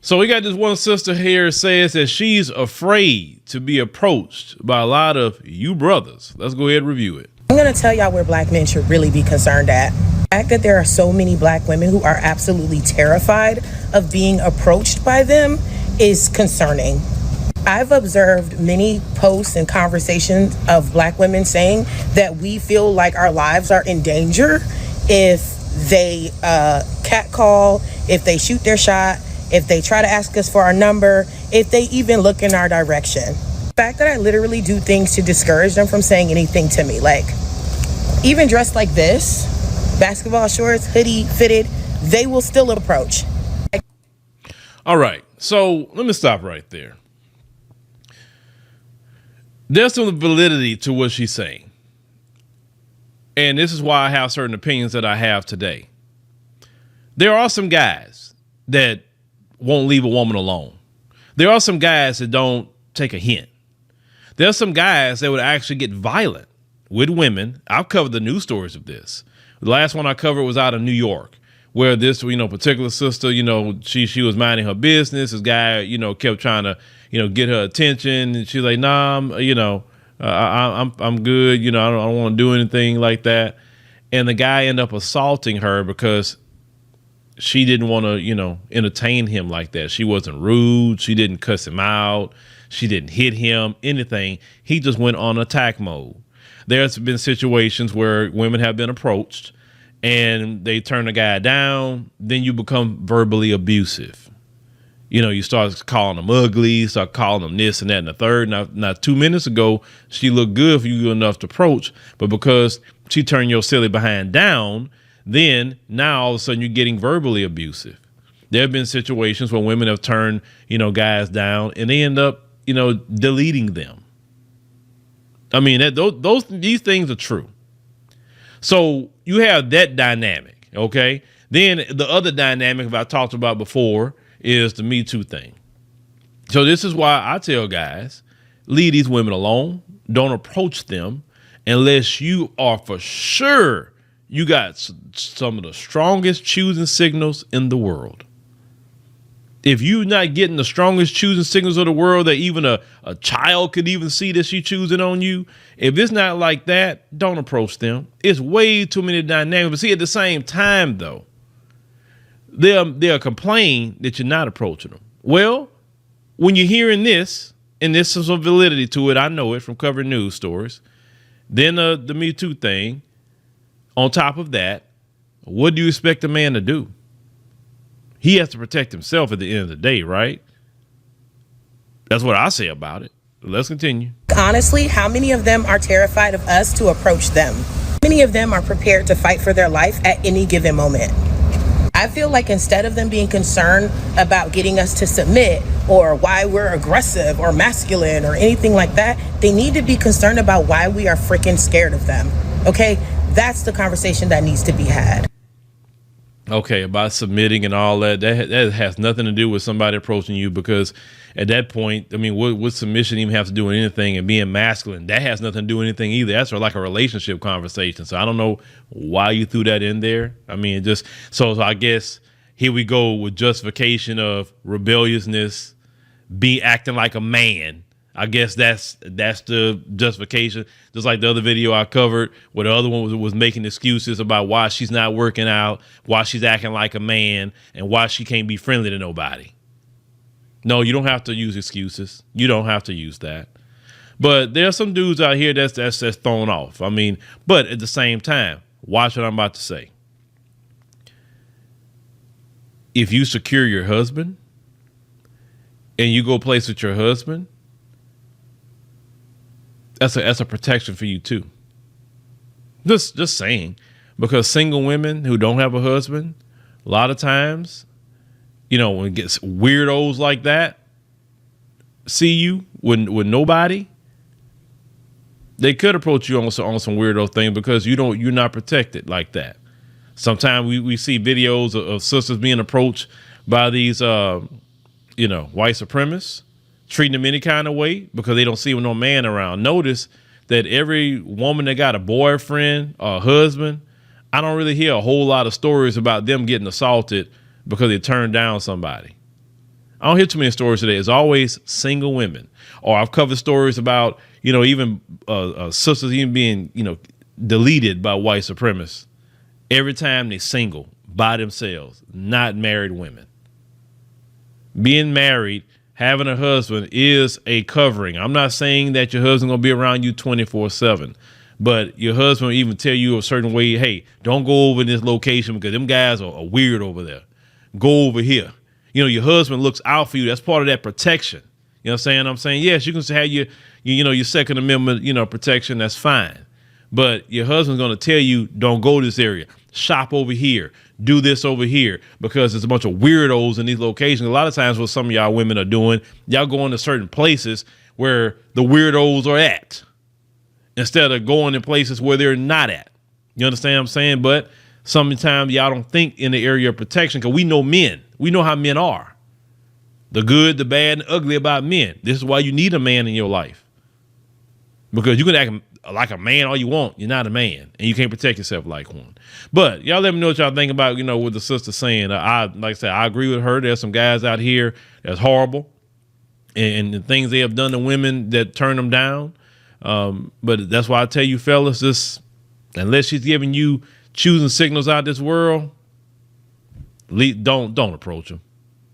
So we got this one sister here says that she's afraid to be approached by a lot of you brothers. Let's go ahead and review it. I'm going to tell y'all where black men should really be concerned at. The fact that there are so many black women who are absolutely terrified of being approached by them is concerning. I've observed many posts and conversations of black women saying that we feel like our lives are in danger if they catcall, if they shoot their shot, if they try to ask us for our number, if they even look in our direction. The fact that I literally do things to discourage them from saying anything to me, like even dressed like this, basketball shorts, hoodie, fitted, they will still approach. All right, so let me stop right there. There's some validity to what she's saying. And this is why I have certain opinions that I have today. There are some guys that won't leave a woman alone. There are some guys that don't take a hint. There are some guys that would actually get violent with women. I've covered the news stories of this. The last one I covered was out of New York, where this, particular sister, she was minding her business. This guy, kept trying to, get her attention. And she's like, nah, I'm good. I don't want to do anything like that. And the guy ended up assaulting her because she didn't want to, entertain him like that. She wasn't rude. She didn't cuss him out. She didn't hit him, anything. He just went on attack mode. There's been situations where women have been approached and they turn the guy down. Then you become verbally abusive. You start calling them ugly, start calling them this and that and the third. Now 2 minutes ago, she looked good for you enough to approach, but because she turned your silly behind down, then now all of a sudden you're getting verbally abusive. There have been situations where women have turned, guys down and they end up, deleting them. I mean, these things are true. So you have that dynamic. Okay. Then the other dynamic I talked about before is the Me Too thing. So this is why I tell guys, leave these women alone. Don't approach them unless you are for sure you got some of the strongest choosing signals in the world. If you're not getting the strongest choosing signals of the world that even a child could even see that she choosing on you, if it's not like that, don't approach them. It's way too many dynamics. But see, at the same time, though, they'll complain that you're not approaching them. Well, when you're hearing this, and this is some validity to it, I know it from covering news stories, then the Me Too thing, on top of that, what do you expect a man to do? He has to protect himself at the end of the day, right? That's what I say about it. Let's continue. Honestly, how many of them are terrified of us to approach them? Many of them are prepared to fight for their life at any given moment. I feel like instead of them being concerned about getting us to submit or why we're aggressive or masculine or anything like that, they need to be concerned about why we are freaking scared of them. Okay? That's the conversation that needs to be had. Okay, about submitting and all that has nothing to do with somebody approaching you, because at that point, I mean, what submission even have to do with anything, and being masculine, that has nothing to do with anything either. That's like a relationship conversation. So I don't know why you threw that in there. I mean, so I guess here we go with justification of rebelliousness, be acting like a man. I guess that's the justification. Just like the other video I covered, where the other one was making excuses about why she's not working out, why she's acting like a man, and why she can't be friendly to nobody. No, you don't have to use excuses. You don't have to use that. But there are some dudes out here that's thrown off. I mean, but at the same time, watch what I'm about to say. If you secure your husband and you go place with your husband, that's a protection for you too. Just saying, because single women who don't have a husband, a lot of times, when it gets weirdos like that see you with nobody, they could approach you on some weirdo thing because you're not protected like that. Sometimes we see videos of sisters being approached by these white supremacists, treating them any kind of way because they don't see no man around. Notice that every woman that got a boyfriend or a husband, I don't really hear a whole lot of stories about them getting assaulted because they turned down somebody. I don't hear too many stories today. It's always single women. Or I've covered stories about, even sisters even being, deleted by white supremacists every time they're single by themselves, not married women. Being married, having a husband is a covering. I'm not saying that your husband gonna be around you 24/7, but your husband will even tell you a certain way, hey, don't go over in this location because them guys are weird over there. Go over here. Your husband looks out for you. That's part of that protection. You know what I'm saying? Yes, you can have your Second Amendment, protection. That's fine. But your husband's going to tell you, don't go to this area. Shop over here. Do this over here, because there's a bunch of weirdos in these locations. A lot of times what some of y'all women are doing, y'all going to certain places where the weirdos are at instead of going to places where they're not at. You understand what I'm saying? But sometimes y'all don't think in the area of protection, because we know men. We know how men are. The good, the bad, and the ugly about men. This is why you need a man in your life. Because you can act like a man all you want. You're not a man, and you can't protect yourself like one. But y'all let me know what y'all think about, what the sister saying. Like I said, I agree with her. There's some guys out here that's horrible, and the things they have done to women that turn them down. But that's why I tell you, fellas, this, unless she's giving you choosing signals out this world, don't approach them.